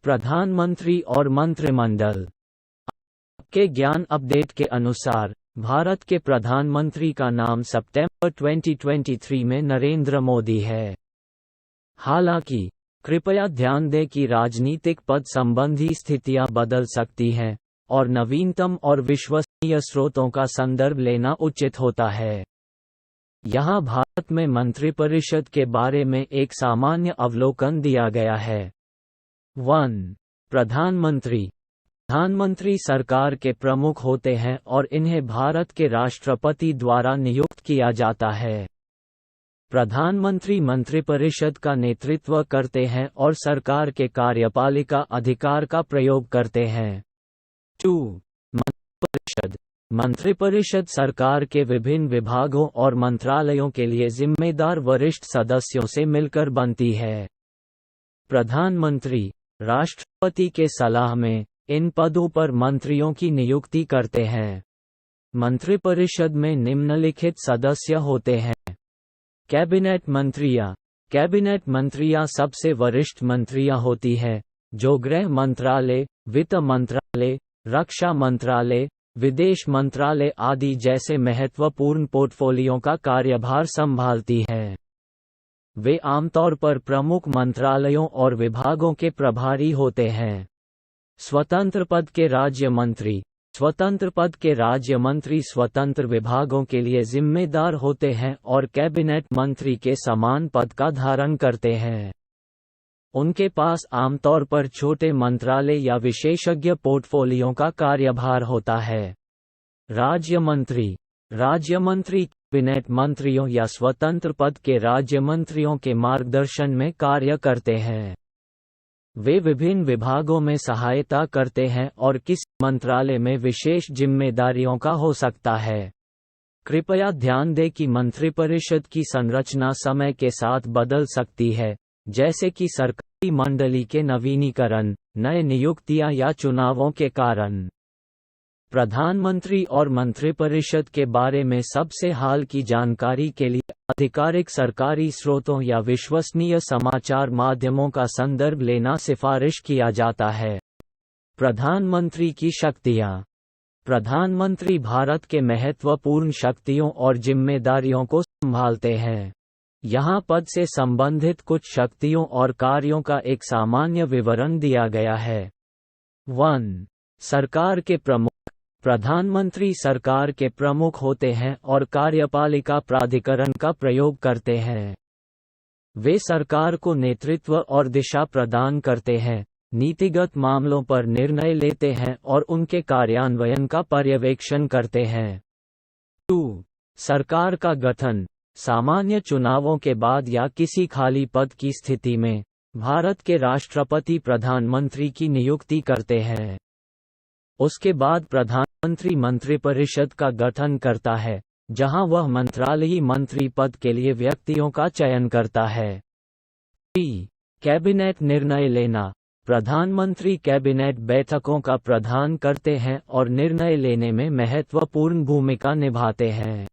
प्रधानमंत्री और मंत्रिमंडल के ज्ञान अपडेट के अनुसार भारत के प्रधानमंत्री का नाम सितंबर 2023 में नरेंद्र मोदी है। हालांकि कृपया ध्यान दें कि राजनीतिक पद संबंधी स्थितियां बदल सकती हैं और नवीनतम और विश्वसनीय स्रोतों का संदर्भ लेना उचित होता है। यहाँ भारत में मंत्रिपरिषद के बारे में एक सामान्य अवलोकन दिया गया है। 1. प्रधानमंत्री सरकार के प्रमुख होते हैं और इन्हें भारत के राष्ट्रपति द्वारा नियुक्त किया जाता है। प्रधानमंत्री मंत्रिपरिषद का नेतृत्व करते हैं और सरकार के कार्यपालिका अधिकार का प्रयोग करते हैं। 2. मंत्रिपरिषद सरकार के विभिन्न विभागों और मंत्रालयों के लिए जिम्मेदार वरिष्ठ सदस्यों से मिलकर बनती है। प्रधानमंत्री राष्ट्रपति के सलाह में इन पदों पर मंत्रियों की नियुक्ति करते हैं। मंत्रिपरिषद में निम्नलिखित सदस्य होते हैं। कैबिनेट मंत्रियां सबसे वरिष्ठ मंत्रियां होती हैं, जो गृह मंत्रालय, वित्त मंत्रालय, रक्षा मंत्रालय, विदेश मंत्रालय आदि जैसे महत्वपूर्ण पोर्टफोलियो का कार्यभार संभालती हैं। वे आमतौर पर प्रमुख मंत्रालयों और विभागों के प्रभारी होते हैं। स्वतंत्र पद के राज्य मंत्री स्वतंत्र विभागों के लिए जिम्मेदार होते हैं और कैबिनेट मंत्री के समान पद का धारण करते हैं। उनके पास आमतौर पर छोटे मंत्रालय या विशेषज्ञ पोर्टफोलियो का कार्यभार होता है। राज्य मंत्री कैबिनेट मंत्रियों या स्वतंत्र पद के राज्य मंत्रियों के मार्गदर्शन में कार्य करते हैं। वे विभिन्न विभागों में सहायता करते हैं और किसी मंत्रालय में विशेष जिम्मेदारियों का हो सकता है। कृपया ध्यान दें कि मंत्रिपरिषद की संरचना समय के साथ बदल सकती है, जैसे कि सरकारी मंडली के नवीनीकरण, नए नियुक्तियां या चुनावों के कारण। प्रधानमंत्री और मंत्रिपरिषद के बारे में सबसे हाल की जानकारी के लिए आधिकारिक सरकारी स्रोतों या विश्वसनीय समाचार माध्यमों का संदर्भ लेना सिफारिश किया जाता है। प्रधानमंत्री की शक्तियां। प्रधानमंत्री भारत के महत्वपूर्ण शक्तियों और जिम्मेदारियों को संभालते हैं। यहाँ पद से संबंधित कुछ शक्तियों और कार्यों का एक सामान्य विवरण दिया गया है। 1. सरकार के प्रमुख। प्रधानमंत्री सरकार के प्रमुख होते हैं और कार्यपालिका प्राधिकरण का प्रयोग करते हैं। वे सरकार को नेतृत्व और दिशा प्रदान करते हैं, नीतिगत मामलों पर निर्णय लेते हैं और उनके कार्यान्वयन का पर्यवेक्षण करते हैं। 2. सरकार का गठन। सामान्य चुनावों के बाद या किसी खाली पद की स्थिति में भारत के राष्ट्रपति प्रधानमंत्री की नियुक्ति करते हैं। उसके बाद प्रधानमंत्री मंत्रिपरिषद का गठन करता है, जहां वह मंत्रालयी मंत्री पद के लिए व्यक्तियों का चयन करता है। 3. कैबिनेट निर्णय लेना। प्रधानमंत्री कैबिनेट बैठकों का प्रधान करते हैं और निर्णय लेने में महत्वपूर्ण भूमिका निभाते हैं।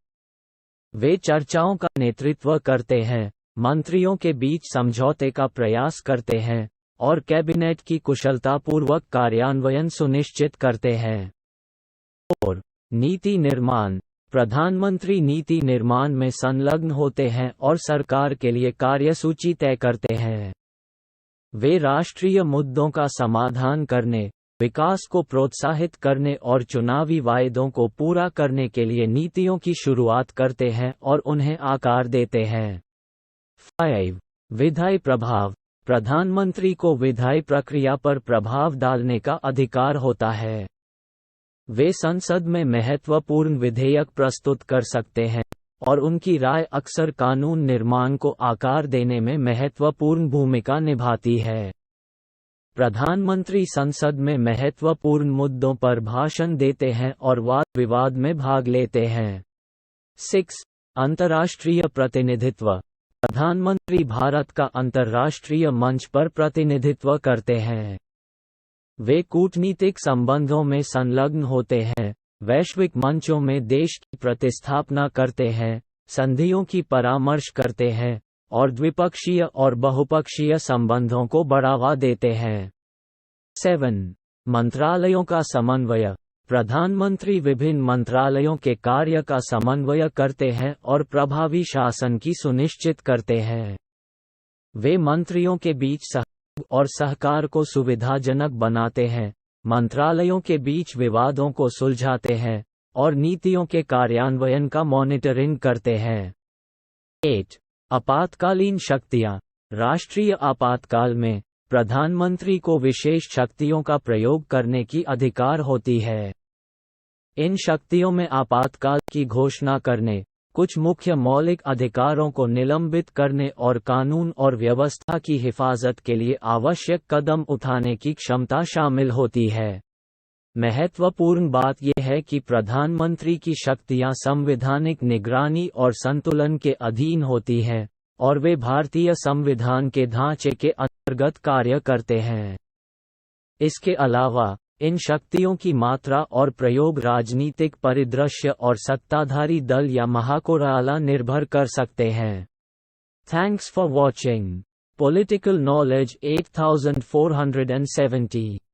वे चर्चाओं का नेतृत्व करते हैं, मंत्रियों के बीच समझौते का प्रयास करते हैं और कैबिनेट की कुशलतापूर्वक कार्यान्वयन सुनिश्चित करते हैं। और नीति निर्माण। प्रधानमंत्री नीति निर्माण में संलग्न होते हैं और सरकार के लिए कार्यसूची तय करते हैं। वे राष्ट्रीय मुद्दों का समाधान करने, विकास को प्रोत्साहित करने और चुनावी वायदों को पूरा करने के लिए नीतियों की शुरुआत करते हैं और उन्हें आकार देते हैं। 5. विधायी प्रभाव। प्रधानमंत्री को विधायी प्रक्रिया पर प्रभाव डालने का अधिकार होता है। वे संसद में महत्वपूर्ण विधेयक प्रस्तुत कर सकते हैं और उनकी राय अक्सर कानून निर्माण को आकार देने में महत्वपूर्ण भूमिका निभाती है। प्रधानमंत्री संसद में महत्वपूर्ण मुद्दों पर भाषण देते हैं और वाद विवाद में भाग लेते हैं। 6. अंतर्राष्ट्रीय प्रतिनिधित्व। प्रधानमंत्री भारत का अंतर्राष्ट्रीय मंच पर प्रतिनिधित्व करते हैं। वे कूटनीतिक संबंधों में संलग्न होते हैं, वैश्विक मंचों में देश की प्रतिस्थापना करते हैं, संधियों की परामर्श करते हैं और द्विपक्षीय और बहुपक्षीय संबंधों को बढ़ावा देते हैं। 7. मंत्रालयों का समन्वय। प्रधानमंत्री विभिन्न मंत्रालयों के कार्य का समन्वय करते हैं और प्रभावी शासन की सुनिश्चित करते हैं। वे मंत्रियों के बीच सहयोग और सहकार को सुविधाजनक बनाते हैं, मंत्रालयों के बीच विवादों को सुलझाते हैं और नीतियों के कार्यान्वयन का मॉनिटरिंग करते हैं। 8. आपातकालीन शक्तियां। राष्ट्रीय आपातकाल में प्रधानमंत्री को विशेष शक्तियों का प्रयोग करने की अधिकार होती है। इन शक्तियों में आपातकाल की घोषणा करने, कुछ मुख्य मौलिक अधिकारों को निलंबित करने और कानून और व्यवस्था की हिफाजत के लिए आवश्यक कदम उठाने की क्षमता शामिल होती है। महत्वपूर्ण बात यह है कि प्रधानमंत्री की शक्तियां संवैधानिक निगरानी और संतुलन के अधीन होती हैं और वे भारतीय संविधान के ढांचे के अंतर्गत कार्य करते हैं। इसके अलावा इन शक्तियों की मात्रा और प्रयोग राजनीतिक परिदृश्य और सत्ताधारी दल या महाकोराला निर्भर कर सकते हैं। Thanks for watching. Political knowledge 8470